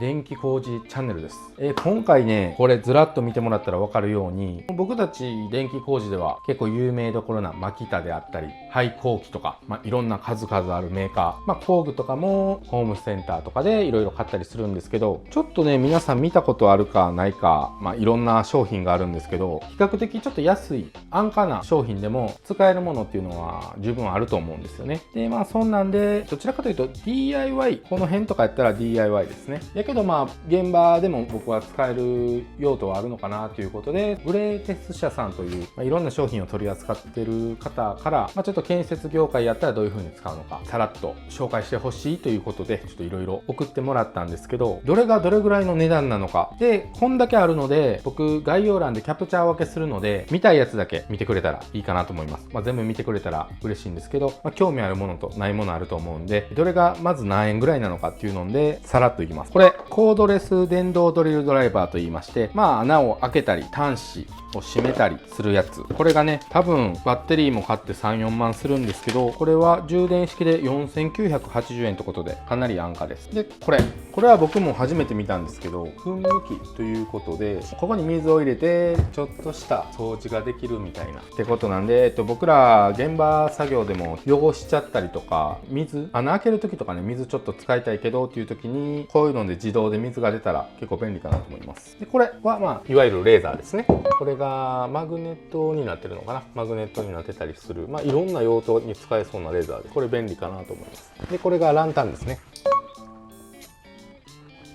電気工事チャンネルです。今回ね、これずらっと見てもらったら分かるように、僕たち電気工事では結構有名どころなマキタであったり、廃工機とか、いろんな数々あるメーカー、工具とかもホームセンターとかでいろいろ買ったりするんですけど、ちょっとね、皆さん見たことあるかないか、いろんな商品があるんですけど、比較的ちょっと安い、安価な商品でも使えるものっていうのは十分あると思うんですよね。で、そんなんで、どちらかというと DIY、この辺とかやったら DIY ですね。やけど現場でも僕は使える用途はあるのかなということで、グレーテス社さんという、いろんな商品を取り扱っている方から、ちょっと建設業界やったらどういう風に使うのか、さらっと紹介してほしいということで、ちょっといろいろ送ってもらったんですけど、どれがどれぐらいの値段なのか。で、こんだけあるので、僕概要欄でキャプチャー分けするので、見たいやつだけ見てくれたらいいかなと思います。全部見てくれたら嬉しいんですけど、興味あるものとないものあると思うんで、どれがまず何円ぐらいなのかっていうので、さらっといきます。これ、コードレス電動ドリルドライバーと言いまして、穴を開けたり端子を閉めたりするやつ。これがね、多分バッテリーも買って3、4万するんですけど、これは充電式で4980円ということでかなり安価です。で、これは僕も初めて見たんですけど、噴霧器ということで、ここに水を入れてちょっとした掃除ができるみたいなってことなんで、僕ら現場作業でも汚しちゃったりとか、穴開ける時とかね、水ちょっと使いたいけどっていう時に、こういうので自動で水が出たら結構便利かなと思います。で、これはいわゆるレーザーですね。これがマグネットになってるのかな、マグネットになってたりする、いろんな用途に使えそうなレーザーで、これ便利かなと思います。で、これがランタンですね。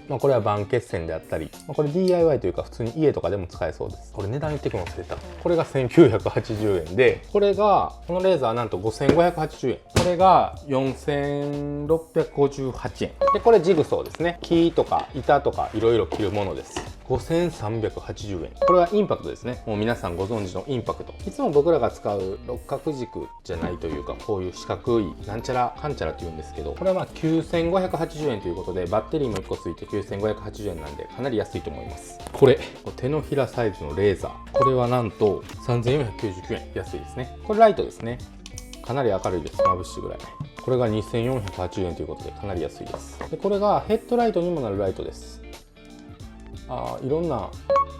これはバン血栓であったり、これ DIY というか普通に家とかでも使えそうです。これ値段言ってくの忘れた。これが1980円で、このレーザーなんと5580円。これが4658円。で、これジグソーですね。木とか板とかいろいろ切るものです。5380円。これはインパクトですね。もう皆さんご存知のインパクト。いつも僕らが使う六角軸じゃないというか、こういう四角いなんちゃらかんちゃらって言うんですけど、これは9580円ということで、バッテリーも1個ついて9580円なんでかなり安いと思います。これ手のひらサイズのレーザー、これはなんと3499円。安いですね。これライトですね。かなり明るいです。眩しいぐらい。これが2480円ということでかなり安いです。で、これがヘッドライトにもなるライトです。いろんな、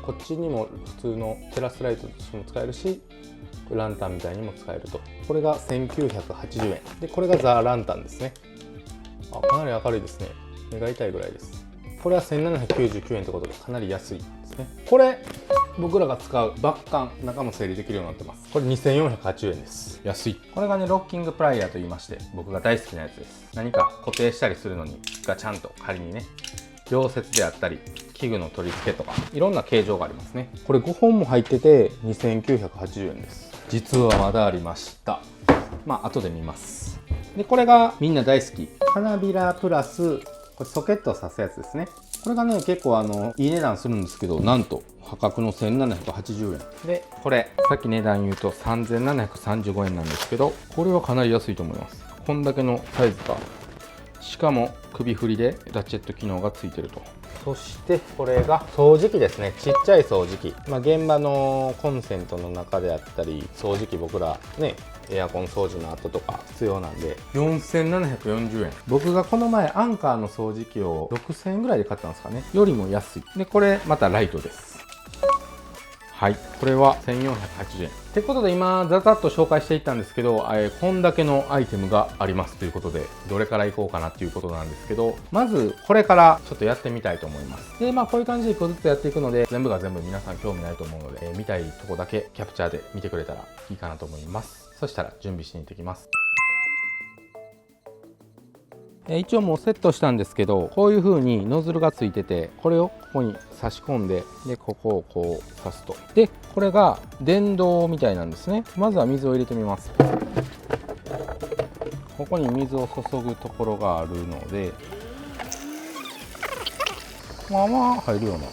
こっちにも普通のテラスライトとしても使えるし、ランタンみたいにも使えると。これが1980円で、これがザ・ランタンですね。かなり明るいですね。目が痛いぐらいです。これは1799円ということでかなり安いですね。これ僕らが使うバッカン、中も整理できるようになってます。これ2480円です。安い。これがね、ロッキングプライヤーと言いまして、僕が大好きなやつです。何か固定したりするのにガチャンと仮にね、溶接であったり器具の取り付けとかいろんな形状がありますね。これ5本も入ってて2980円です。実はまだありました。後で見ます。で、これがみんな大好き花びらプラス、これソケットを挿すやつですね。これがね、結構いい値段するんですけど、なんと破格の1780円で、これさっき値段言うと3735円なんですけど、これはかなり安いと思います。こんだけのサイズか、しかも首振りでラチェット機能がついてると。そしてこれが掃除機ですね。ちっちゃい掃除機、現場のコンセントの中であったり、掃除機僕らね、エアコン掃除の後とか必要なんで4740円。僕がこの前アンカーの掃除機を6000円ぐらいで買ったんですかね、よりも安い。で、これまたライトです。はい、これは1480円。ってことで今ざざっと紹介していったんですけど、こんだけのアイテムがありますということで、どれからいこうかなっていうことなんですけど、まずこれからちょっとやってみたいと思います。で、こういう感じで1個ずつやっていくので、全部が全部皆さん興味ないと思うので、見たいとこだけキャプチャーで見てくれたらいいかなと思います。そしたら準備しに行ってきます。一応もうセットしたんですけど、こういう風にノズルがついてて、これをここに差し込んで、でここをこう刺すと。で、これが電動みたいなんですね。まずは水を入れてみます。ここに水を注ぐところがあるので、入るような。こ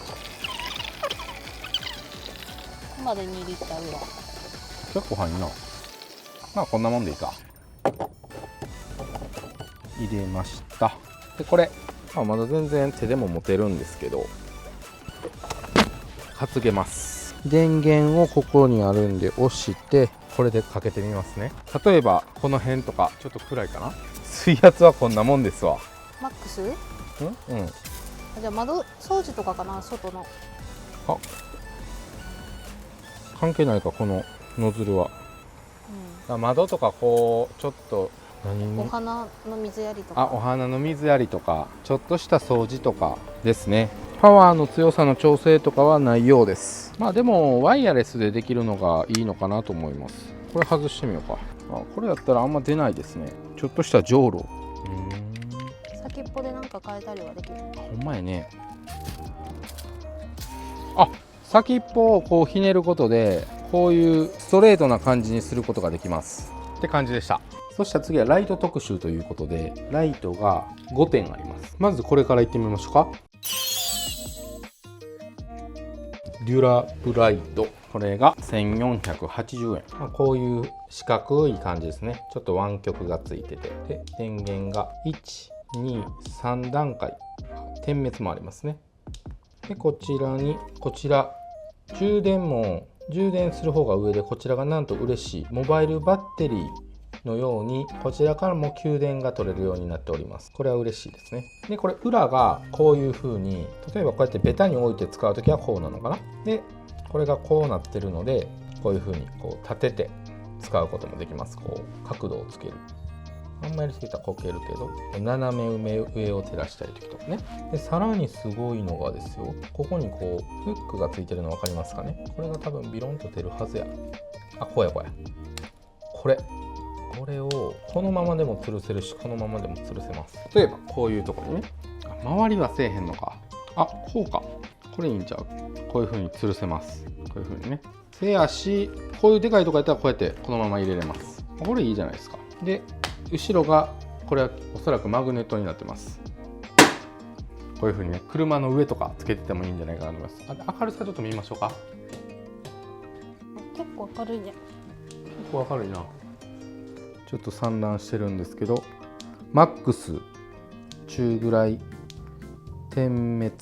こまで2リッターぐらい。結構入んな。こんなもんでいいか。入れました。で、これ、まだ全然手でも持てるんですけど、担げます。電源をここにあるんで押して、これでかけてみますね。例えばこの辺とかちょっと暗いかな。水圧はこんなもんですわ。マックス？うん。じゃあ窓掃除とかかな、外の。あ、関係ないかこのノズルは。窓とかこうちょっとお花の水やりとか。お花の水やりとかちょっとした掃除とかですね。パワーの強さの調整とかはないようです。でもワイヤレスでできるのがいいのかなと思います。これ外してみようか。これやったらあんま出ないですね。ちょっとしたじょうろ。先っぽでなんか変えたりはできる。ほんまやね。先っぽをこうひねることでこういうストレートな感じにすることができますって感じでした。そしたら次はライト特集ということで、ライトが5点あります。まずこれからいってみましょうか。デュラブライト、これが1480円。こういう四角い感じですね。ちょっと湾曲がついてて、で電源が123段階、点滅もありますね。でこちら充電も充電する方が上で、こちらがなんと嬉しいモバイルバッテリーのようにこちらからも給電が取れるようになっております。これは嬉しいですね。でこれ裏がこういう風に、例えばこうやってベタに置いて使う時はこうなのかな。でこれがこうなってるので、こういう風にこう立てて使うこともできます。こう角度をつける。あんまりすぎたらこけるけど、斜め上を照らしたい時とかね。でさらにすごいのがですよ、ここにこうフックがついてるの分かりますかね。これが多分ビロンと出るはずや。こうやこれをこのままでも吊るせるし、このままでも吊るせます。例えばこういうところにね、周りはせえへんのか。こうか。これいいんちゃう。こういう風に吊るせます。こういう風にね。せやし、こういうでかいとこやったらこうやってこのまま入れれます。これいいじゃないですか。で後ろがこれはおそらくマグネットになってます。こういう風にね、車の上とかつけててもいいんじゃないかなと思います。明るさちょっと見ましょうか。結構明るいね。結構明るいな。ちょっと散乱してるんですけど、マックス、中ぐらい、点滅っ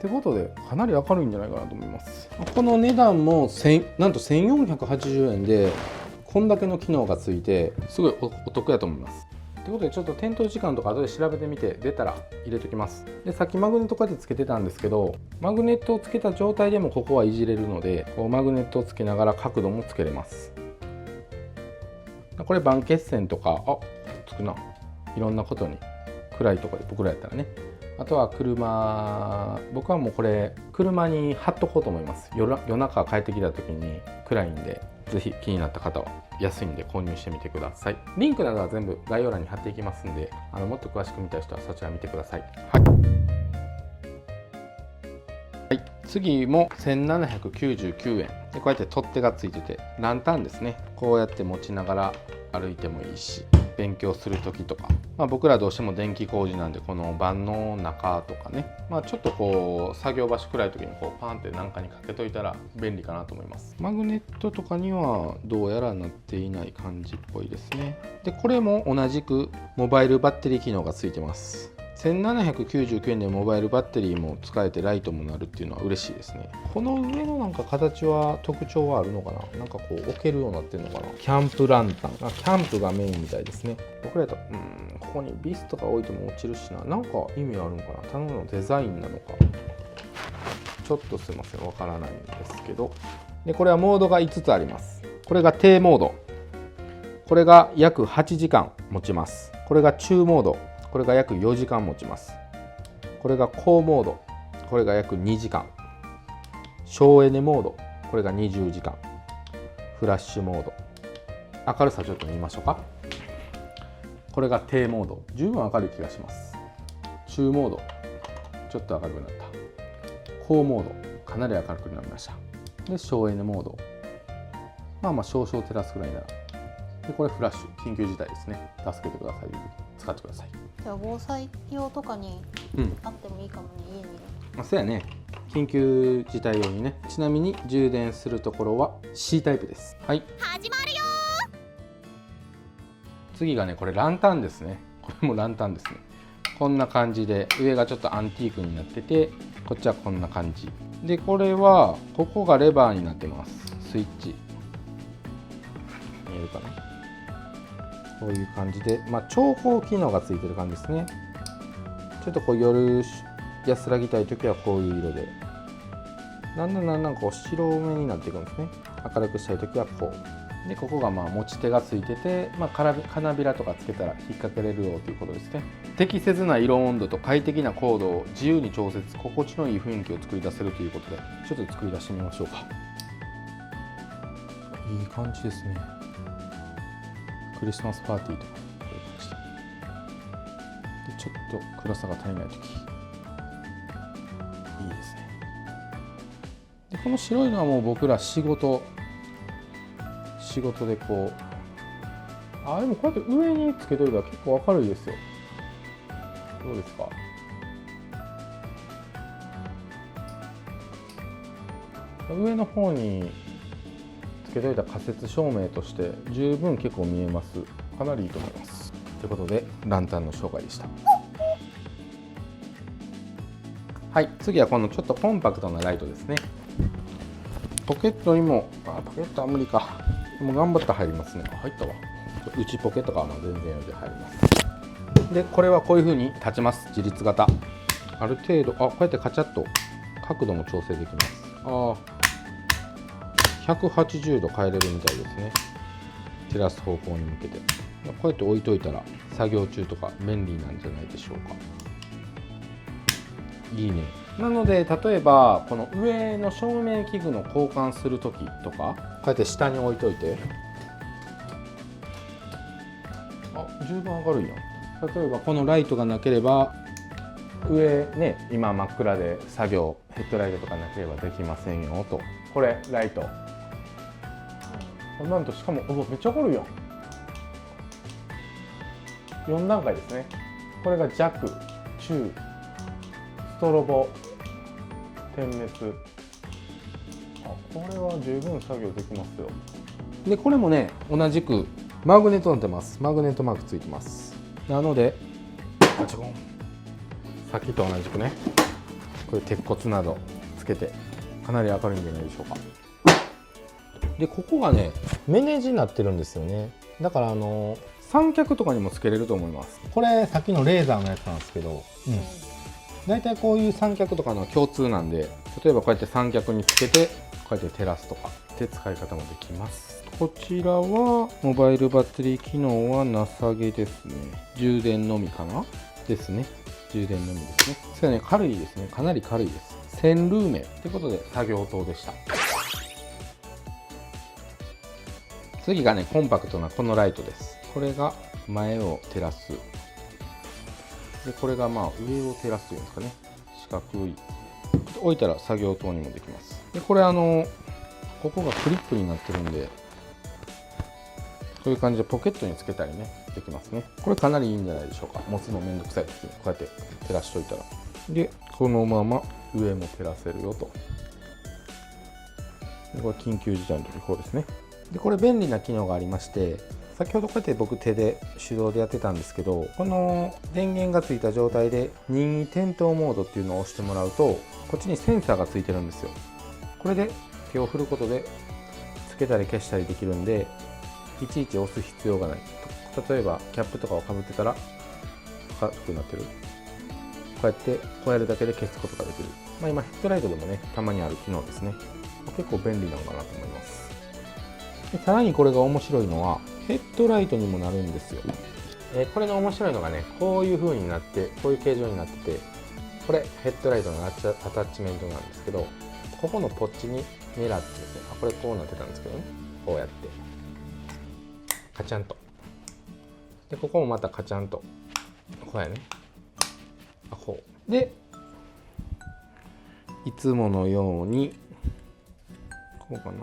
てことでかなり明るいんじゃないかなと思います。この値段もなんと1480円でこんだけの機能がついてすごいお得やと思います。ということでちょっと点灯時間とか後で調べてみて、出たら入れときます。でさっきマグネットこうやってつけてたんですけど、マグネットをつけた状態でもここはいじれるので、こうマグネットをつけながら角度もつけれます。これ番血線とかつくな、いろんなことに暗いところで僕らやったらね。あとは僕はもうこれ車に貼っとこうと思います。夜中帰ってきた時に暗いんで、ぜひ気になった方は安いんで購入してみてください。リンクなどは全部概要欄に貼っていきますんで、もっと詳しく見たい人はそちら見てください。次も1799円で、こうやって取っ手がついててランタンですね。こうやって持ちながら歩いてもいいし、勉強する時とか、僕らどうしても電気工事なんで、この盤の中とかね、ちょっとこう作業場所暗い時にこうパンって何かにかけといたら便利かなと思います。マグネットとかにはどうやらなっていない感じっぽいですね。でこれも同じくモバイルバッテリー機能がついてます。1799円でモバイルバッテリーも使えてライトもなるっていうのは嬉しいですね。この上のなんか形は特徴はあるのかな。なんかこう置けるようになってるのかな。キャンプランタン、キャンプがメインみたいですね。僕らだとここにビスとか置いても落ちるしな。なんか意味あるのかな。ただのデザインなのかちょっとすいません、わからないんですけど。でこれはモードが5つあります。これが低モード、これが約8時間持ちます。これが中モード、これが約4時間持ちます。これが高モード、これが約2時間。省エネモード、これが20時間。フラッシュモード、明るさちょっと見ましょうか。これが低モード、十分明るい気がします。中モード、ちょっと明るくなった。高モード、かなり明るくなりました。で省エネモード、少々照らすくらいなら。でこれフラッシュ、緊急事態ですね。助けてください、使ってください。じゃあ防災用とかにあってもいいかもね、家にね。そうやね、緊急事態用にね。ちなみに充電するところは C タイプです。はい、始まるよ。次がね、これランタンですね。これもランタンですね。こんな感じで上がちょっとアンティークになってて、こっちはこんな感じで、これはここがレバーになってます。スイッチえるかな。こういう感じで、調光機能がついてる感じですね。ちょっとこう夜安らぎたい時はこういう色で、だんだんこう白目になっていくんですね。明るくしたい時はこうで、ここが持ち手がついてて、金びらとかつけたら引っ掛けれるよということですね。適切な色温度と快適なコードを自由に調節、心地のいい雰囲気を作り出せるということで、ちょっと作り出してみましょうか。いい感じですね。クリスマスパーティーとかこういう感じで、ちょっと暗さが足りない時いいですね。でこの白いのはもう僕ら仕事でこう、でもこうやって上につけといたら結構明るいですよ。どうですか？上の方につけといた仮設照明として十分結構見えます。かなりいいと思います。ということでランタンの紹介でした。はい、次はこのちょっとコンパクトなライトですね。ポケットにも、ポケットは無理か。でも頑張って入りますね。入ったわ。内ポケットが全然余裕で入ります。で、これはこういう風に立ちます。自立型。ある程度、こうやってカチャッと角度も調整できます。180度変えれるみたいですね。照らす方向に向けて。こうやって置いといたら作業中とか便利なんじゃないでしょうか。いいね。なので例えばこの上の照明器具の交換する時とか、こうやって下に置いといて、十分明るいやん。例えばこのライトがなければ上ね、今真っ暗で作業ヘッドライトとかなければできませんよと。これライト、なんとしかもめっちゃ明るいやん。4段階ですね。これが弱、中、ストロボ、点滅。これは十分作業できますよ。でこれもね、同じくマグネットになってます。マグネットマークついてます。なのでさっきと同じくね、これ鉄骨などつけてかなり明るいんじゃないでしょうか。でここがね、メネジになってるんですよね。だから三脚とかにもつけれると思います。これさっきのレーザーのやつなんですけど、だいたいこういう三脚とかの共通なんで、例えばこうやって三脚につけてこうやって照らすとかって使い方もできます。こちらはモバイルバッテリー機能はなさげですね。充電のみかなですね。充電のみですね。それね、軽いですね。かなり軽いです。1000ルーメということで作業灯でした。次がね、コンパクトなこのライトです。これが前を照らす。でこれが上を照らすというんですかね。四角い。置いたら作業灯にもできます。でこれここがクリップになってるんで、こういう感じでポケットにつけたりね、できますね。これかなりいいんじゃないでしょうか。持つのめんどくさい時にこうやって照らしといたら。でこのまま上も照らせるよと。でこれ緊急事態の時こうですね。でこれ便利な機能がありまして、先ほどこうやって僕手で手動でやってたんですけど、この電源がついた状態で任意点灯モードっていうのを押してもらうと、こっちにセンサーがついてるんですよ。これで手を振ることでつけたり消したりできるんで、いちいち押す必要がない。例えばキャップとかをかぶってたら赤くなってる。こうやってこうやるだけで消すことができる。今ヘッドライトでもね、たまにある機能ですね。結構便利なのかなと思います。でさらにこれが面白いのはヘッドライトにもなるんですよ。これの面白いのがね、こういう風になって、こういう形状になってて、これヘッドライトのアタッチメントなんですけど、ここのポッチに狙ってですね、これこうなってたんですけどね、こうやってカチャンと、でここもまたカチャンと、こうやね、こうでいつものようにこうかな。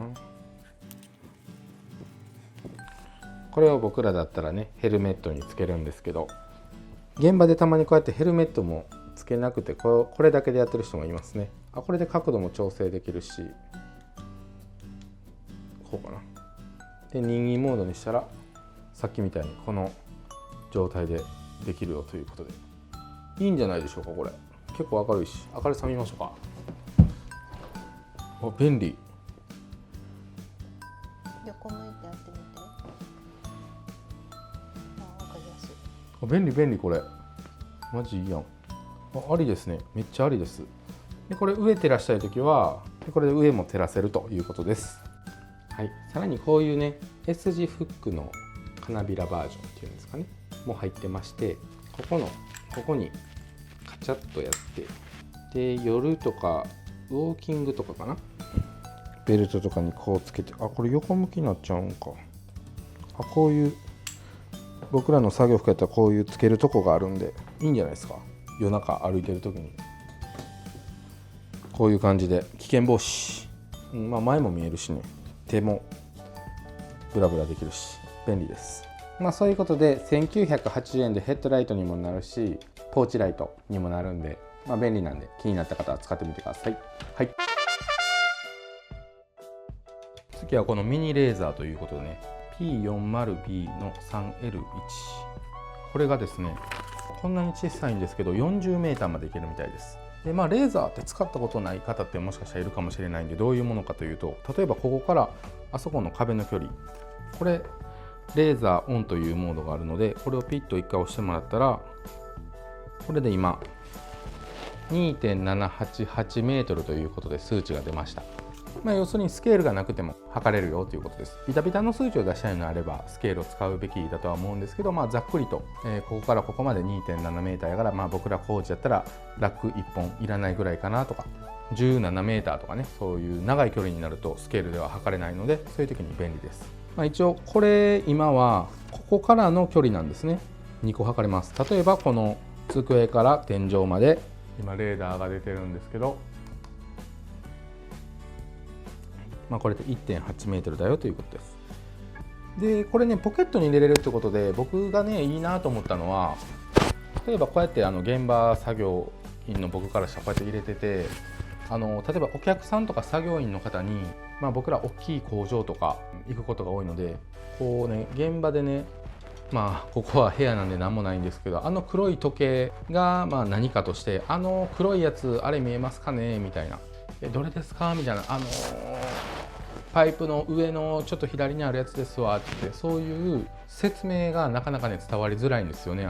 これを僕らだったらね、ヘルメットにつけるんですけど、現場でたまにこうやってヘルメットもつけなくてこれだけでやってる人もいますね。これで角度も調整できるし、こうかな。で任意モードにしたらさっきみたいにこの状態でできるよということで、いいんじゃないでしょうか。これ結構明るいし、明るさ見ましょうか。便利。横向いてやってみて。便利便利、これマジいいやん。ありですね、めっちゃありです。でこれ上照らしたい時はこれで上も照らせるということです。はい、さらにこういうね S 字フックの花びらバージョンっていうんですかねも入ってまして、ここにカチャッとやって、で夜とかウォーキングとかかな、ベルトとかにこうつけて、あ、これ横向きになっちゃうんか。あ、こういう僕らの作業服やったらこういうつけるとこがあるんでいいんじゃないですか。夜中歩いてる時にこういう感じで危険防止、まあ、前も見えるしね、手もブラブラできるし便利です。まあそういうことで1980円でヘッドライトにもなるしポーチライトにもなるんで、まあ、便利なんで気になった方は使ってみてください。はい、次はこのミニレーザーということでね P40B の 3L1、 これがですねこんなに小さいんですけど 40m までいけるみたいです。でまあ、レーザーって使ったことない方ってもしかしたらいるかもしれないんで、どういうものかというと、例えばここからあそこの壁の距離、これレーザーオンというモードがあるので、これをピッと1回押してもらったらこれで今 2.788 メートルということで数値が出ました。まあ、要するにスケールがなくても測れるよということです。ビタビタの数値を出したいのであればスケールを使うべきだとは思うんですけど、まあ、ざっくりと、ここからここまで 2.7 メーターやから、まあ、僕ら工事やったらラック1本いらないぐらいかなとか、17メーターとかね、そういう長い距離になるとスケールでは測れないので、そういう時に便利です。まあ、一応これ今はここからの距離なんですね。2個測れます。例えばこの机から天井まで今レーダーが出てるんですけど、まあ、これで 1.8 メートルだよということです。でこれねポケットに入れれるってことで、僕がねいいなと思ったのは、例えばこうやって現場作業員の僕からしたらこうやって入れてて、例えばお客さんとか作業員の方に、まあ、僕ら大きい工場とか行くことが多いので、こうね現場でね、まあここは部屋なんで何もないんですけど、黒い時計がまあ何かとして、黒いやつあれ見えますかねみたいな、どれですかみたいな、パイプの上のちょっと左にあるやつですわって、そういう説明がなかなかね伝わりづらいんですよね。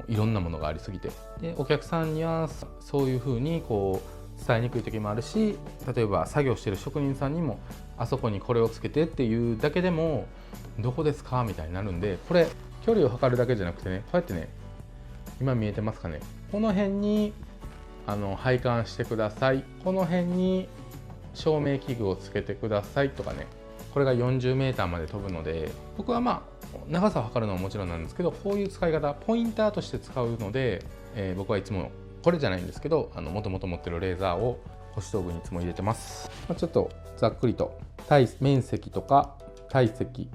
いろんなものがありすぎて。でお客さんにはそういうふうにこう伝えにくい時もあるし、例えば作業してる職人さんにもあそこにこれをつけてっていうだけでもどこですかみたいになるんで、これ距離を測るだけじゃなくてね、こうやってね、今見えてますかね、この辺に配管してください、この辺に照明器具をつけてくださいとかね、これが 40m まで飛ぶので、僕はまあ長さを測るのはもちろんなんですけど、こういう使い方ポインターとして使うので、僕はいつもこれじゃないんですけど、もともと持ってるレーザーを腰道具にいつも入れてます。ちょっとざっくりと面積とか体積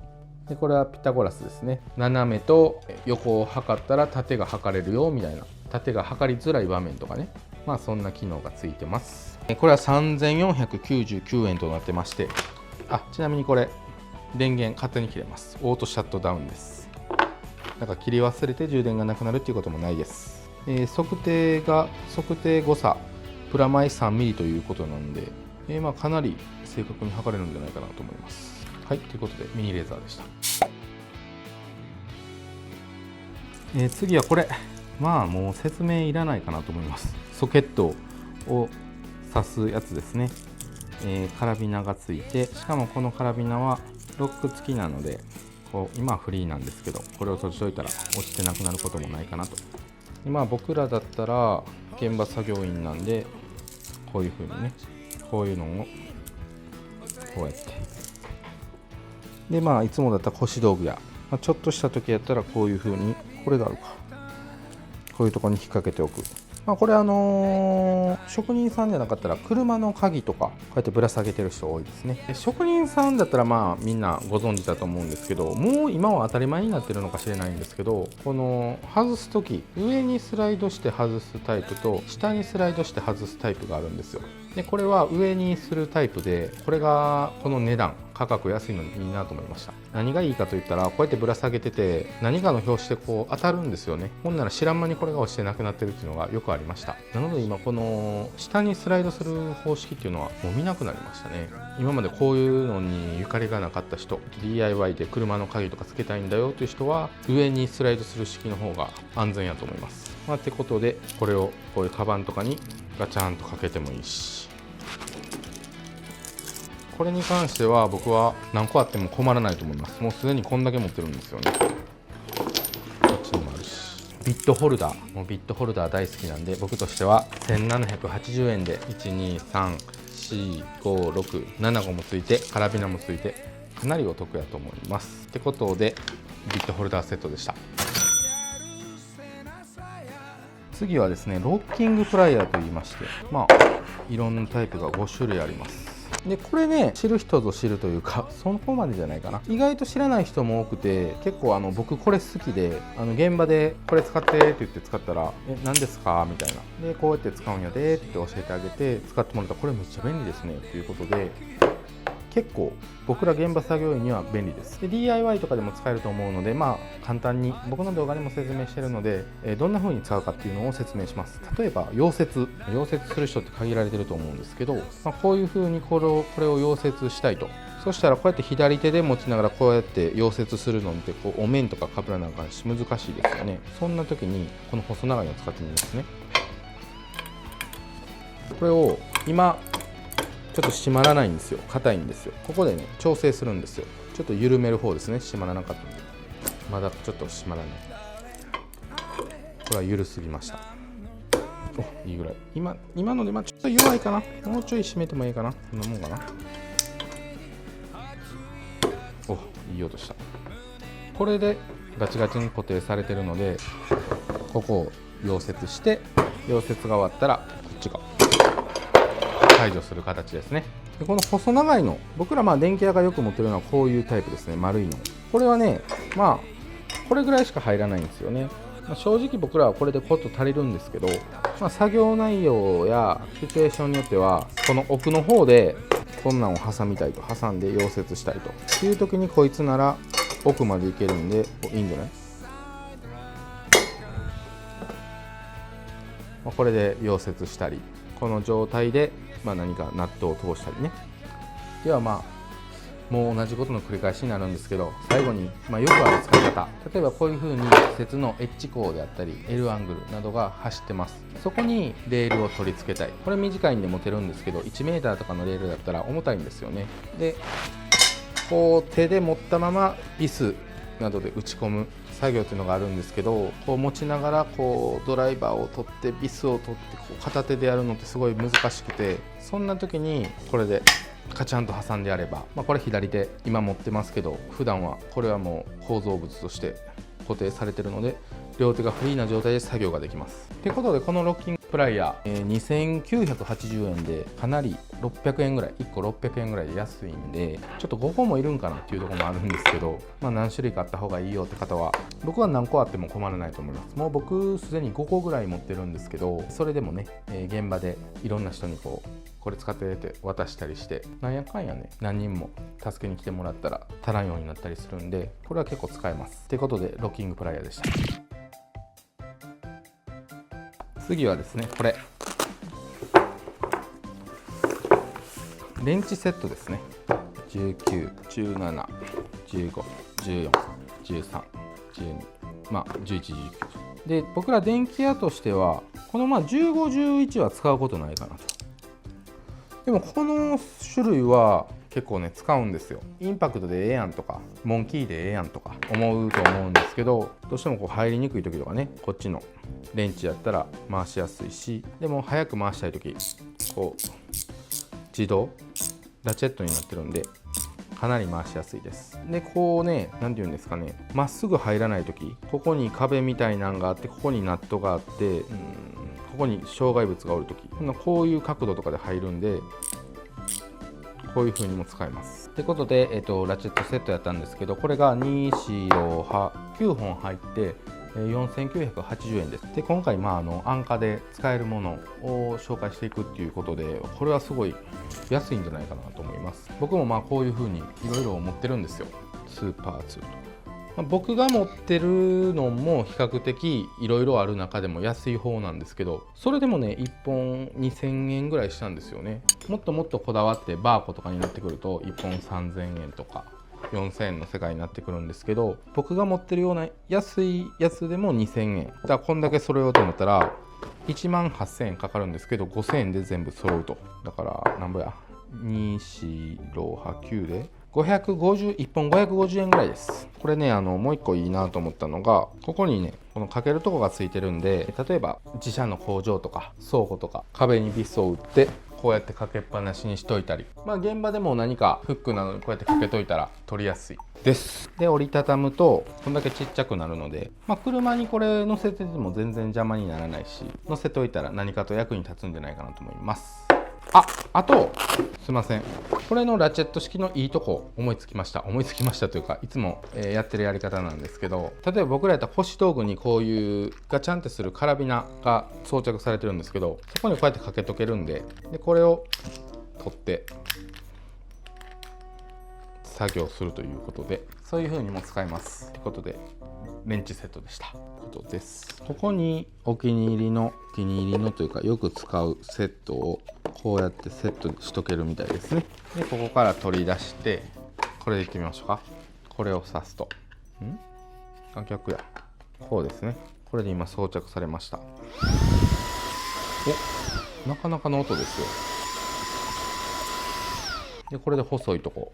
で、これはピタゴラスですね。斜めと横を測ったら縦が測れるよみたいな、縦が測りづらい場面とかね、まあそんな機能がついてます。これは3499円となってまして、ちなみにこれ電源勝手に切れます。オートシャットダウンです。だから切り忘れて充電がなくなるっていうこともないです。測定誤差プラマイ 3mm ということなんで、まあかなり正確に測れるんじゃないかなと思います。はい、ということでミニレーザーでした。次はこれ、まあもう説明いらないかなと思います。ソケットを挿すやつですね。カラビナがついて、しかもこのカラビナはロック付きなので、こう今はフリーなんですけど、これを閉じといたら落ちてなくなることもないかなと。まあ僕らだったら現場作業員なんで、こういう風にね、こういうのをこうやって、でまあいつもだったら腰道具や、ちょっとした時やったらこういう風に、これがあるか、こういうところに引っ掛けておく。これ職人さんじゃなかったら車の鍵とかこうやってぶら下げてる人多いですね。職人さんだったらまあみんなご存知だと思うんですけど、もう今は当たり前になってるのかしれないんですけど、この外す時上にスライドして外すタイプと下にスライドして外すタイプがあるんですよ。でこれは上にするタイプで、これがこの値段価格安いのにいいなと思いました。何がいいかといったら、こうやってぶら下げてて何かの拍子でこう当たるんですよね。ほんなら知らん間にこれが落ちてなくなってるっていうのがよくありました。なので今この下にスライドする方式っていうのはもう見なくなりましたね。今までこういうのにゆかりがなかった人、 DIY で車の鍵とかつけたいんだよという人は上にスライドする式の方が安全やと思います。ってことでこれをこういうカバンとかにガチャンとかけてもいいし、これに関しては僕は何個あっても困らないと思います。もうすでにこんだけ持ってるんですよね。こっちにもあるし、ビットホルダー、もうビットホルダー大好きなんで、僕としては1780円で1234567個もついてカラビナもついてかなりお得やと思います。ってことでビットホルダーセットでした。次はですね、ロッキングプライヤーといいまして、いろんなタイプが5種類あります。でこれね、知る人ぞ知るというか、そこまでじゃないかな、意外と知らない人も多くて、結構僕これ好きで、現場でこれ使ってって言って使ったら「え、何ですか?」みたいな、でこうやって使うんやでって教えてあげて使ってもらったら、これめっちゃ便利ですねということで、結構僕ら現場作業員には便利です。で DIY とかでも使えると思うので、簡単に僕の動画でも説明しているので、どんな風に使うかっていうのを説明します。例えば溶接する人って限られてると思うんですけど、こういう風にこれを溶接したいと。そしたらこうやって左手で持ちながらこうやって溶接するのってこうお面とかかぶらなあかんし難しいですよね。そんな時にこの細長いのを使ってみますね。これを今ちょっと閉まらないんですよ。硬いんですよ。ここでね調整するんですよ。ちょっと緩める方ですね。閉まらなかったんで、まだちょっと閉まらない。これは緩すぎました。お、いいぐらい。今のでちょっと弱いかな。もうちょい締めてもいいかな。こんなもんかな。お、いい音した。これでガチガチに固定されてるので、ここを溶接して、溶接が終わったらこっちが解除する形ですね。でこの細長いの、僕ら電気屋がよく持ってるのはこういうタイプですね。丸いの。これはね、これぐらいしか入らないんですよね。正直僕らはこれでコット足りるんですけど、作業内容やシチュエーションによってはこの奥の方でこんなんを挟みたいと、挟んで溶接したいという時にこいつなら奥までいけるんでいいんじゃない？これで溶接したり、この状態で何かナットを通したりね。ではもう同じことの繰り返しになるんですけど、最後に、よくある使い方、例えばこういう風に鉄のエッジ鋼であったり L アングルなどが走ってます。そこにレールを取り付けたい。これ短いんで持てるんですけど、1mとかのレールだったら重たいんですよね。でこう手で持ったままビスなどで打ち込む作業っていうのがあるんですけど、こう持ちながらこうドライバーを取ってビスを取ってこう片手でやるのってすごい難しくて、そんな時にこれでカチャンと挟んでやれば、これ左手今持ってますけど、普段はこれはもう構造物として固定されてるので、両手がフリーな状態で作業ができます。ということでこのロッキングプライヤー、2980円でかなり600円ぐらい、1個600円ぐらいで安いんで、ちょっと5個もいるんかなっていうところもあるんですけど、何種類かあった方がいいよって方は、僕は何個あっても困らないと思います。もう僕すでに5個ぐらい持ってるんですけど、それでもね、現場でいろんな人にこれ使ってって渡したりして、なんやかんやね、何人も助けに来てもらったら足らんようになったりするんで、これは結構使えます。ということでロッキングプライヤーでした。次はですね、これレンチセットですね。19、17、15、14、13、12、11、19で、僕ら電気屋としてはこの15、11は使うことないかなと。でもこの種類は結構ね使うんですよ。インパクトでええやんとか、モンキーでええやんとか思うと思うんですけど、どうしてもこう入りにくい時とかね、こっちのレンチやったら回しやすいし、でも早く回したい時こう自動ラチェットになってるんでかなり回しやすいです。でこうね、何て言うんですかね、まっすぐ入らない時、ここに壁みたいなんがあって、ここにナットがあって、ここに障害物がおる時、こういう角度とかで入るんで、こういう風にも使えます。ってことで、ラチェットセットやったんですけど、これが2、4、6、9本入って4980円です。で今回安価で使えるものを紹介していくっていうことで、これはすごい安いんじゃないかなと思います。僕もこういう風にいろいろ持ってるんですよ。スーパーツールと、僕が持ってるのも比較的いろいろある中でも安い方なんですけど、それでもね1本2000円ぐらいしたんですよね。もっともっとこだわってバーコとかになってくると1本3000円とか4000円の世界になってくるんですけど、僕が持ってるような安いやつでも2000円だから、こんだけ揃えようと思ったら1万8000円かかるんですけど、5000円で全部揃うと。だからなんぼや2、4、6、8、9で550、1本550円ぐらいです。これねもう一個いいなと思ったのが、ここにねこのかけるとこがついてるんで、例えば自社の工場とか倉庫とか壁にビスを打ってこうやってかけっぱなしにしといたり、現場でも何かフックなのにこうやってかけといたら取りやすいです。で折りたたむとこんだけちっちゃくなるので、車にこれ乗せてても全然邪魔にならないし、乗せといたら何かと役に立つんじゃないかなと思います。あとすいません、これのラチェット式のいいとこ思いつきましたというか、いつもやってるやり方なんですけど、例えば僕らやったら腰道具にこういうガチャンってするカラビナが装着されてるんですけど、そこにこうやってかけとけるんで、これを取って作業するということで、そういう風にも使えますということで、レンチセットでしたことです。ここにお気に入りのというかよく使うセットをこうやってセットしとけるみたいですね。でここから取り出して、これでいってみましょうか。これを挿すと逆や、こうですね。これで今装着されました。なかなかの音ですよ。でこれで細いとこ、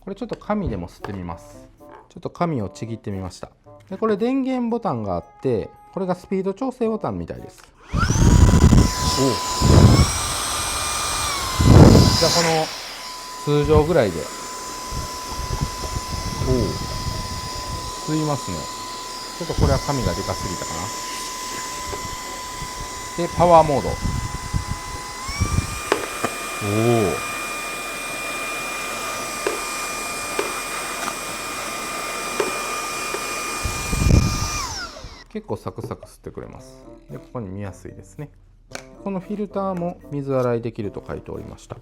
これちょっと紙でも吸ってみます。ちょっと紙をちぎってみました。でこれ電源ボタンがあって、これがスピード調整ボタンみたいです。じゃあこの通常ぐらいで吸いますね。ちょっとこれは紙がでかすぎたかな。でパワーモード、結構サクサク吸ってくれます。でここに見やすいですね。このフィルターも水洗いできると書いておりました。こ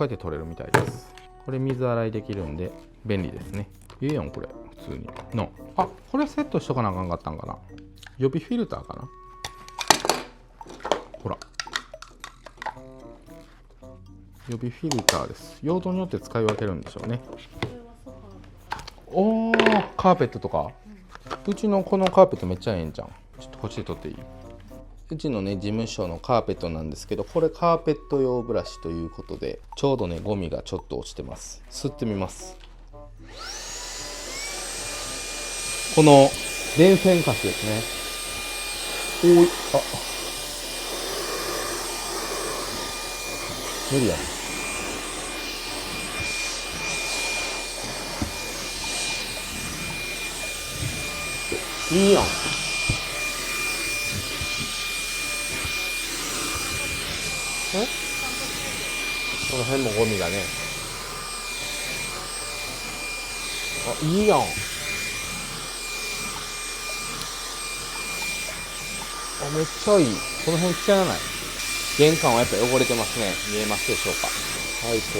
うやって取れるみたいです。これ水洗いできるんで便利ですね。いいやんこれ普通にの。これセットしとかなあかんかったんかな。予備フィルターかな。ほら予備フィルターです。用途によって使い分けるんでしょうね。カーペットとか、うちのこのカーペットめっちゃええんじゃん。ちょっとこっちで撮っていい？うちのね事務所のカーペットなんですけど、これカーペット用ブラシということで、ちょうどねゴミがちょっと落ちてます。吸ってみます。この電線カスですね。無理やね。いいやん。この辺もゴミがね。いいやん。めっちゃいい。この辺汚い。玄関はやっぱ汚れてますね。見えますでしょうか。最高。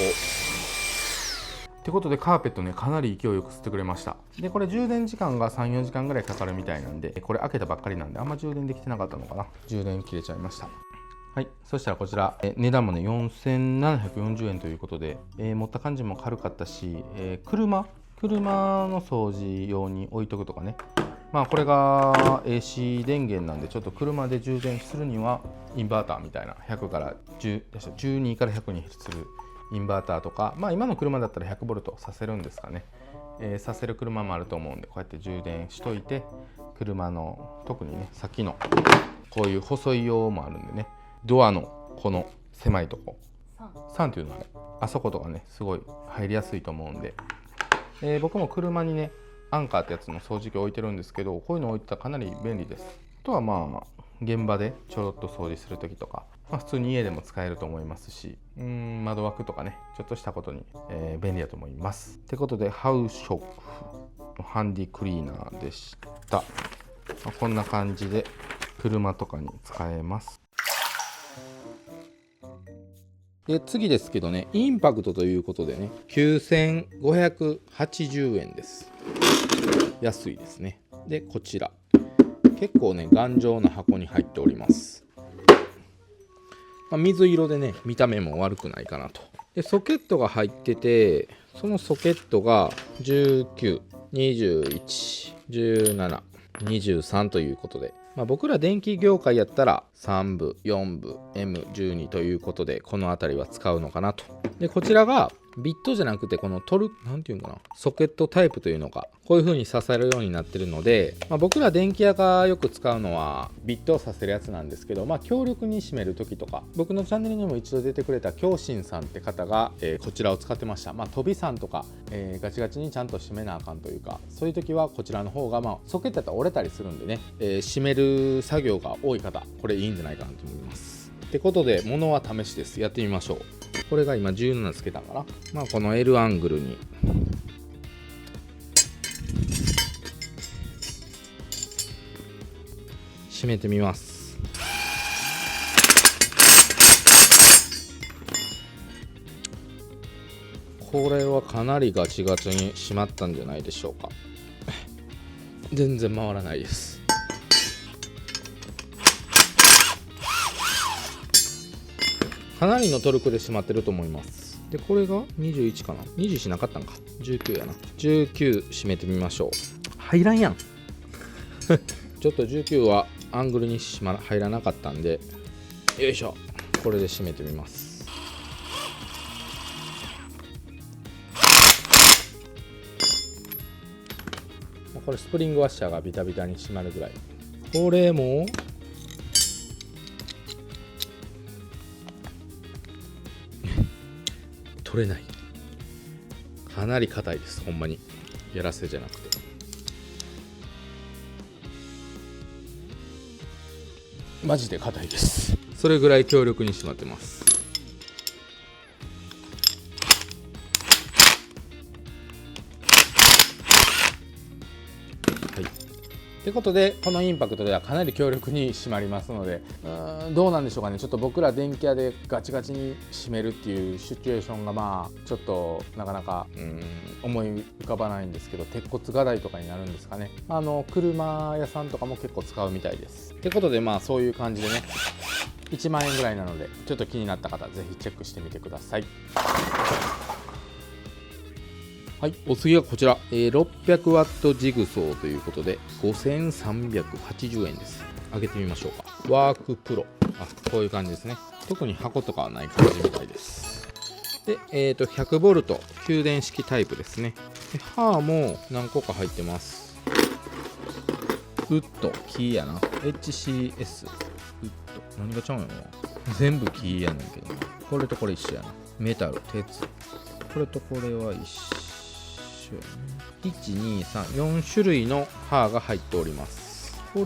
ってことでカーペットねかなり勢いよく吸ってくれました。でこれ充電時間が 3,4 時間ぐらいかかるみたいなんで、これ開けたばっかりなんであんま充電できてなかったのかな。充電切れちゃいました。はい、そしたらこちら値段もね4740円ということで、持った感じも軽かったし、車の掃除用に置いとくとかね。これが AC 電源なんで、ちょっと車で充電するにはインバーターみたいな100から12から100にするインバーターとか、今の車だったら 100V させるんですかね、させる車もあると思うんで、こうやって充電しといて、車の特にねさっきのこういう細い用もあるんでね、ドアのこの狭いとこ3っていうのはね、あそことかねすごい入りやすいと思うんで、僕も車にねアンカーってやつの掃除機置いてるんですけど、こういうの置いてたらかなり便利です。あとは現場でちょろっと掃除する時とか、普通に家でも使えると思いますし、窓枠とかねちょっとしたことに、便利だと思います。ってことでハウショックハンディクリーナーでした。こんな感じで車とかに使えます。で次ですけどね、インパクトということでね、9580円です。安いですね。でこちら結構ね頑丈な箱に入っております。水色でね見た目も悪くないかなと。でソケットが入ってて、そのソケットが19、21、17、23ということで、僕ら電気業界やったら3部、4部、M12 ということで、この辺りは使うのかなと。でこちらがビットじゃなくて、このなんていうのかな、ソケットタイプというのか、こういう風に刺さるようになってるので、僕ら電気屋がよく使うのはビットを刺せるやつなんですけど、強力に締める時とか、僕のチャンネルにも一度出てくれた京信さんって方が、こちらを使ってました。飛びさんとか、ガチガチにちゃんと締めなあかんというか、そういう時はこちらの方が、ソケットだったら折れたりするんでね、締める作業が多い方、これいいんじゃないかなと思います。ってことで、物は試しです。やってみましょう。これが今17つけたかな。この L アングルに締めてみます。これはかなりガチガチに締まったんじゃないでしょうか。全然回らないです。かなりのトルクで締まってると思います。でこれが21かな、20しなかったんか、19やな。19締めてみましょう。入らんやんちょっと19はアングルに入らなかったんで、よいしょ、これで締めてみます。これスプリングワッシャーがビタビタに締まるぐらい。これも取れない。かなり硬いです。ほんまにやらせじゃなくて。マジで硬いです。それぐらい強力に締まってます。はい。ってことで、このインパクトではかなり強力に締まりますので、どうなんでしょうかね。ちょっと僕ら電気屋でガチガチに締めるっていうシチュエーションがちょっとなかなか思い浮かばないんですけど、鉄骨画台とかになるんですかね。車屋さんとかも結構使うみたいです。ってことでそういう感じでね、1万円ぐらいなので、ちょっと気になった方ぜひチェックしてみてください。はい、お次はこちら、600W ジグソーということで5380円です。開けてみましょうか。ワークプロ、こういう感じですね。特に箱とかはない感じみたいです。で、100V 給電式タイプですね。で刃も何個か入ってます。ウッドキーやな。 HCS ウッド、何がちゃうんやろな。全部キーやねんけどな。これとこれ一緒やな。メタル、鉄、これとこれは一緒。1,2,3,4 種類の刃が入っております。こ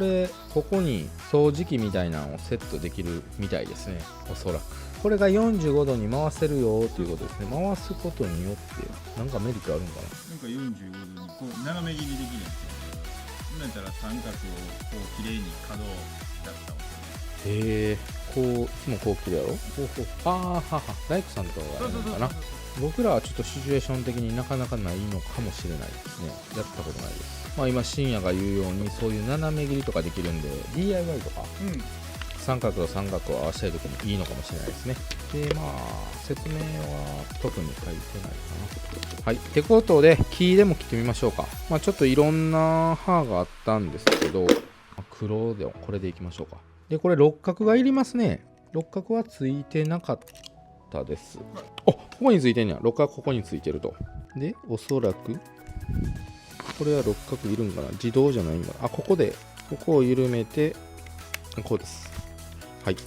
こに掃除機みたいなのをセットできるみたいですね、おそらく。これが45度に回せるよということですね。回すことによって何かメリットあるんかな。なんか45度にこう斜め切りできるんですよ。今やったら三角をこう綺麗に角を出したわけで。へえ、いつもこう切るやろ。大工さんとかがやるのかな。僕らはちょっとシチュエーション的になかなかないのかもしれないですね。やったことないです。今深夜が言うようにそういう斜め切りとかできるんで DIY とか、三角と三角を合わせたいときもいいのかもしれないですね。で説明は特に書いてないかな。はい、ってことでキーでも切ってみましょうか。ちょっといろんな刃があったんですけど、黒でこれでいきましょうか。でこれ六角がいりますね。六角はついてなかったです。ここについてんねや。六角ここについてると。でおそらくこれは六角いるんかな。自動じゃないんだ。ここを緩めてこうです。はい、じ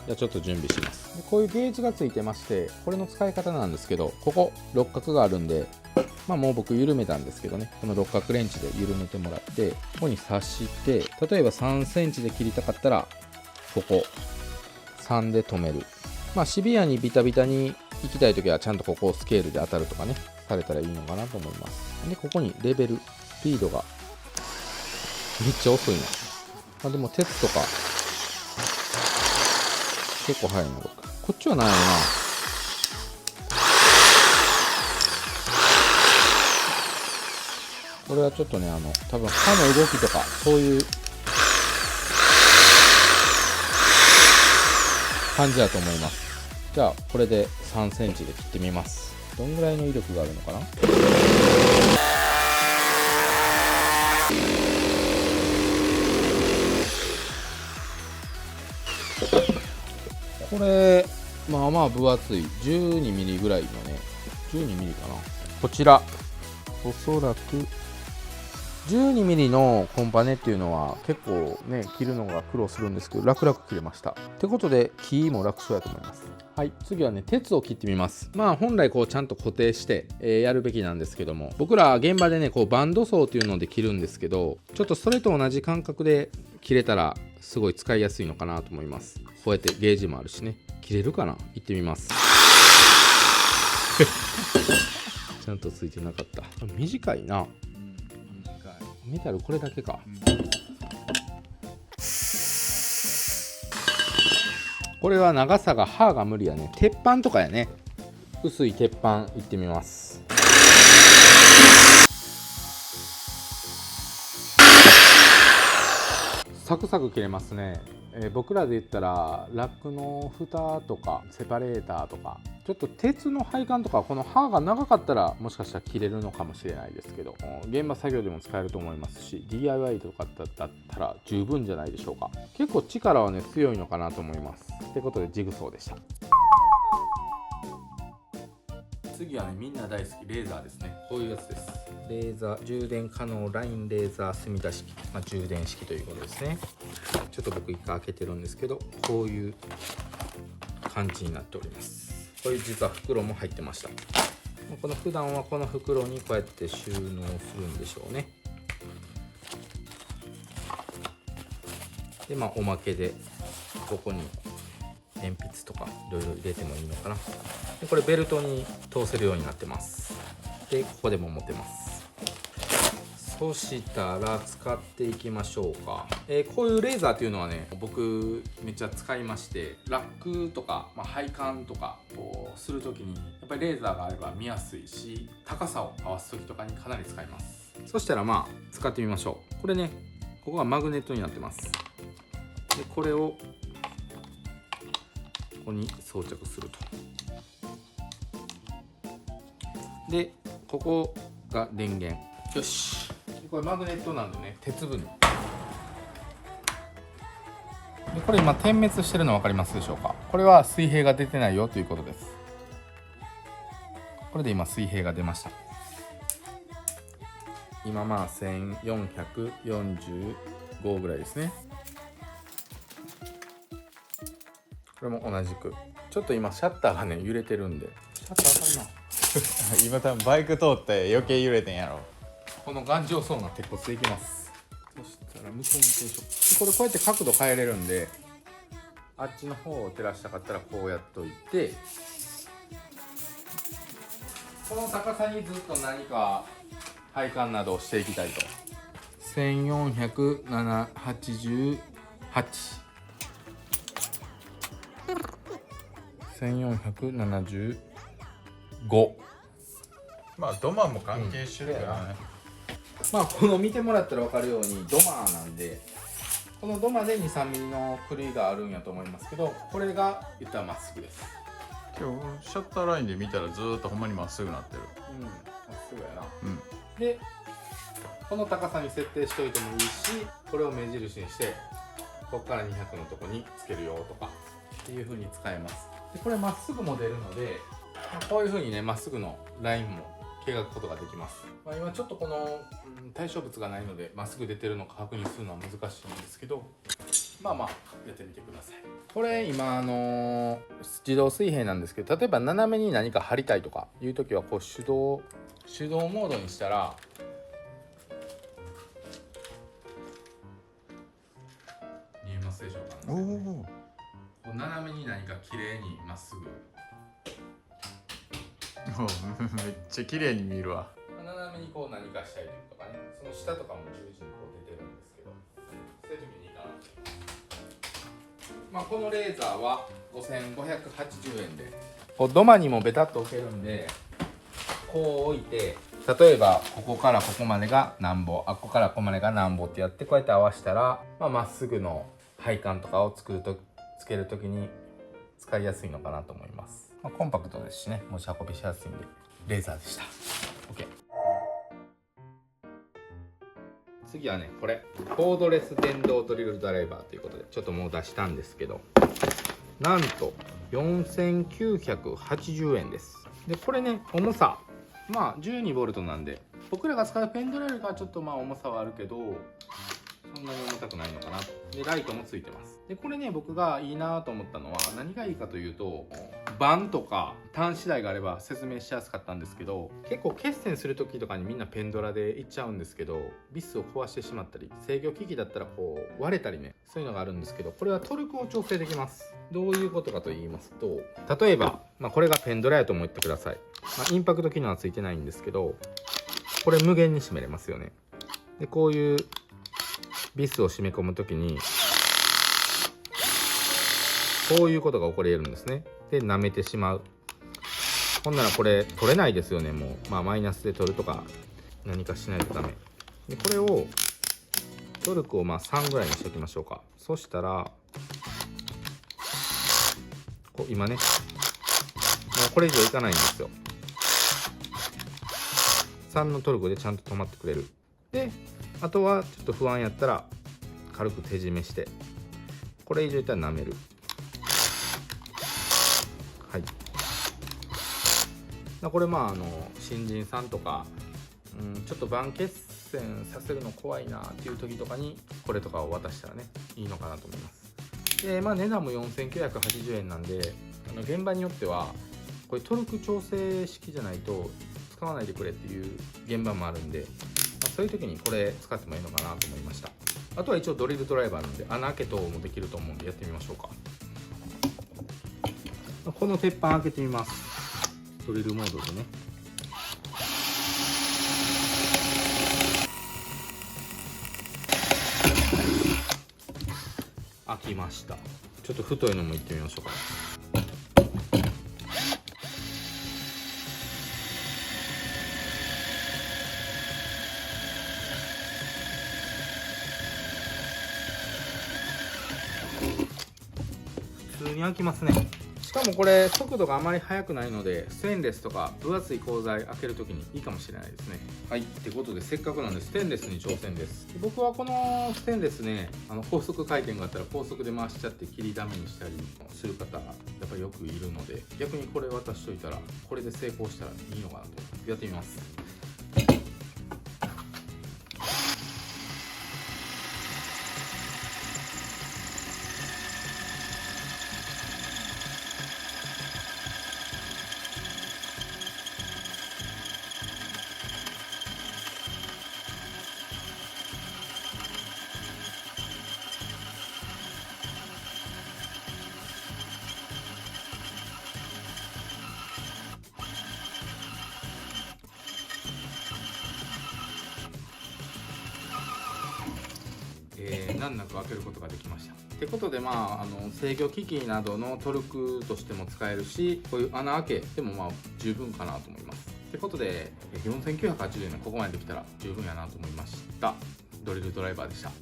ゃあちょっと準備します。でこういうゲージがついてまして、これの使い方なんですけど、ここ六角があるんで、もう僕緩めたんですけどね、この六角レンチで緩めてもらって、ここに刺して、例えば3センチで切りたかったらここ3で止める。シビアにビタビタに行きたいときはちゃんとここをスケールで当たるとかね、されたらいいのかなと思います。でここにレベルスピードがめっちゃ遅いな。あ、でも鉄とか結構速いな。こっちはないよな。これはちょっとね、多分刃の動きとかそういう感じだと思います。じゃあこれで3センチで切ってみます。どんぐらいの威力があるのかな。これまあまあ分厚い12ミリぐらいのね、12ミリかな。こちらおそらく12ミリのコンパネっていうのは結構ね切るのが苦労するんですけど、楽々切れました。ってことで木も楽勝やと思います。はい、次はね鉄を切ってみます。まあ本来こうちゃんと固定して、やるべきなんですけども、僕ら現場でねこうバンドソーっていうので切るんですけど、ちょっとそれと同じ感覚で切れたらすごい使いやすいのかなと思います。こうやってゲージもあるしね。切れるかな、いってみますちゃんとついてなかった。短いな。メタルこれだけか。これは長さが刃が無理やね。鉄板とかやね。薄い鉄板いってみます。サクサク切れますね。僕らで言ったらラックの蓋とかセパレーターとか、ちょっと鉄の配管とかこの刃が長かったらもしかしたら切れるのかもしれないですけど、現場作業でも使えると思いますし、 DIY とかだったら十分じゃないでしょうか。結構力はね強いのかなと思います。ということでジグソーでした。次はねみんな大好きレーザーですね。こういうやつです。レーザー充電可能ラインレーザー墨田式、充電式ということですね。ちょっと僕一回開けてるんですけど、こういう感じになっております。こういう実は袋も入ってました。この普段はこの袋にこうやって収納するんでしょうね。でおまけでここに鉛筆とかいろいろ入れてもいいのかな。でこれベルトに通せるようになってます。でここでも持てます。そしたら使っていきましょうか。こういうレーザーっていうのはね僕めっちゃ使いまして、ラックとか、配管とかこうする時にやっぱりレーザーがあれば見やすいし、高さを合わす時とかにかなり使います。そしたら使ってみましょう。これね、ここがマグネットになってます。でこれをここに装着すると。でここが電源。よし、これマグネットなんでね鉄分。でこれ今点滅してるの分かりますでしょうか。これは水平が出てないよということです。これで今水平が出ました。今1445ぐらいですね。これも同じくちょっと今シャッターがね揺れてるんで、シャッター当たるな今多分バイク通って余計揺れてんやろ。この頑丈そうな鉄骨でいきます。そしたら向こうにしょ。これこうやって角度変えれるんで、あっちの方を照らしたかったらこうやっといて、この高さにずっと何か配管などをしていきたいと。1488 1475。土間も関係してるからね。この見てもらったら分かるように土間なんで、この土間で 2,3 ミリの狂いがあるんやと思いますけど、これが言ったらまっすぐです。今日シャッターラインで見たらずーっとほんまにまっすぐなってる。まっすぐやな。うん。でこの高さに設定しておいてもいいし、これを目印にしてここから200のとこにつけるよとかっていう風に使えます。でこれまっすぐも出るので、こういう風にねまっすぐのラインも描くことができます。今ちょっとこの、対象物がないのでまっすぐ出てるのか確認するのは難しいんですけど、やってみてください。これ今自動水平なんですけど、例えば斜めに何か貼りたいとかいう時はこう手動モードにしたら見えますでしょうか。こう斜めに何か綺麗にまっすぐめっちゃ綺麗に見えるわ。斜めにこう何かしたいとかね、ね、その下とかも十字にこう出てるんですけど、そういう時にいいかなと思います。まあこのレーザーは5580円で、こう土間にもベタっと置けるんで、こう置いて、例えばここからここまでがなんぼ、ここからここまでがなんぼってやって、こうやって合わせたら、まっすぐの配管とかをつけるときに使いやすいのかなと思います。コンパクトですしね、持ち運びしやすいんで。レーザーでした。 OK。 次はね、これコードレス電動ドリルドライバーということで、ちょっともう出したんですけど、なんと4980円です。でこれね、重さまあ 12V なんで、僕らが使うペンドライルがちょっとまあ重さはあるけど、そんなに重たくないのかな。でライトもついてます。でこれね、僕がいいなと思ったのは何がいいかというと、バンとか端子台があれば説明しやすかったんですけど、結構決戦する時とかにみんなペンドラでいっちゃうんですけど、ビスを壊してしまったり、制御機器だったらこう割れたりね、そういうのがあるんですけど、これはトルクを調整できます。どういうことかと言いますと、例えば、これがペンドラやと思ってください。インパクト機能はついてないんですけど、これ無限に締めれますよね。でこういうビスを締め込む時にこういうことが起こり得るんですね。で舐めてしまう。ほんならこれ取れないですよね。もうマイナスで取るとか何かしないとダメで、これをトルクを3ぐらいにしておきましょうか。そしたらこう今ね、もうこれ以上いかないんですよ。3のトルクでちゃんと止まってくれる。であとはちょっと不安やったら軽く手締めして、これ以上いったら舐める。はい。これ新人さんとか、ちょっと盤決戦させるの怖いなっていう時とかにこれとかを渡したらね、いいのかなと思います。で値段も4980円なんで、現場によってはこれトルク調整式じゃないと使わないでくれっていう現場もあるんで、そういう時にこれ使ってもいいのかなと思いました。あとは一応ドリルドライバーなんで穴開け等もできると思うんでやってみましょうか。この鉄板開けてみます。ドリルモードでね。開きました。ちょっと太いのもいってみましょうか。普通に開きますね。しかもこれ速度があまり速くないので、ステンレスとか分厚い鋼材開けるときにいいかもしれないですね。はい、ってことでせっかくなんでステンレスに挑戦です。僕はこのステンレスね、高速回転があったら高速で回しちゃって切りダメにしたりする方がやっぱりよくいるので、逆にこれ渡しといたらこれで成功したらいいのかなとやってみます。難なく開けることができました。ってことで制御機器などのトルクとしても使えるし、こういう穴開けでも十分かなと思います。ってことで4980円でここまでできたら十分やなと思いました。ドリルドライバーでした。は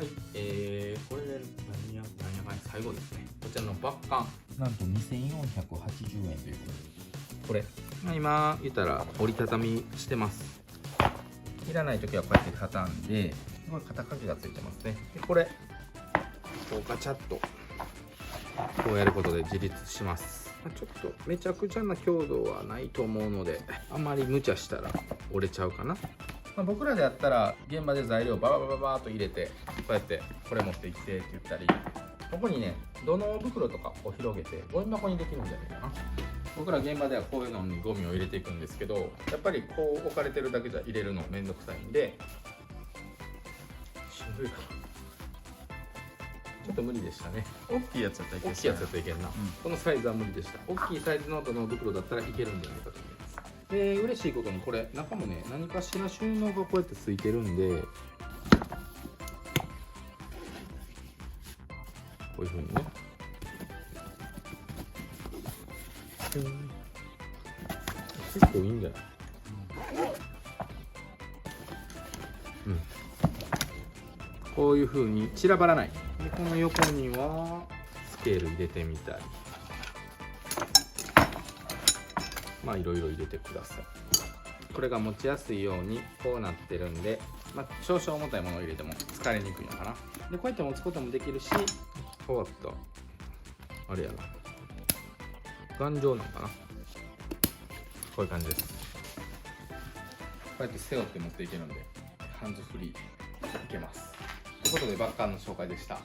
い、これで何やかんや最後ですね。こちらのバッカンなんと2480円ということで、これ、今言ったら折りたたみしてます。いらない時はこうやって畳んで、これ肩掛けがついてますね。でこれこうガチャッとこうやることで自立します。ちょっとめちゃくちゃな強度はないと思うので、あんまり無茶したら折れちゃうかな。僕らでやったら現場で材料バババババーっと入れて、こうやってこれ持ってきてって言ったり、ここにね土の袋とかを広げてゴミ箱にできるんじゃないかな。僕ら現場ではこういうのにゴミを入れていくんですけど、やっぱりこう置かれてるだけじゃ入れるのめんどくさいんで、しんどいかな、ちょっと無理でしたね。大きいやつやったらいけるな、このサイズは無理でした。大きいサイズの土の袋だったらいけるんじゃないかと思います。で嬉しいことにこれ中もね何かしら収納がこうやってついてるんで、こういう風にね、結構いいんじゃない？こういう風に散らばらない。でこの横にはスケール入れてみたり、まあいろいろ入れてください。これが持ちやすいようにこうなってるんで、まあ、少々重たいものを入れても疲れにくいのかな。でこうやって持つこともできるし、こうやったあれやな、頑丈なのかな、こういう感じです。こうやって背負って持っていけるんでハンズフリーいけます。ということでバッカーの紹介でした。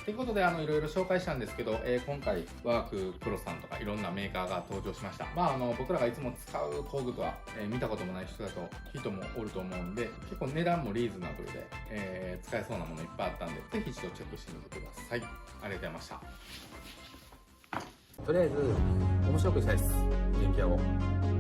ということでいろいろ紹介したんですけど、今回ワークプロさんとかいろんなメーカーが登場しました。僕らがいつも使う工具とは、見たこともない人もおると思うんで、結構値段もリーズナブルで、使えそうなものいっぱいあったんで、ぜひ一度チェックしてみてください。ありがとうございました。とりあえず面白くしたいです、電気屋を。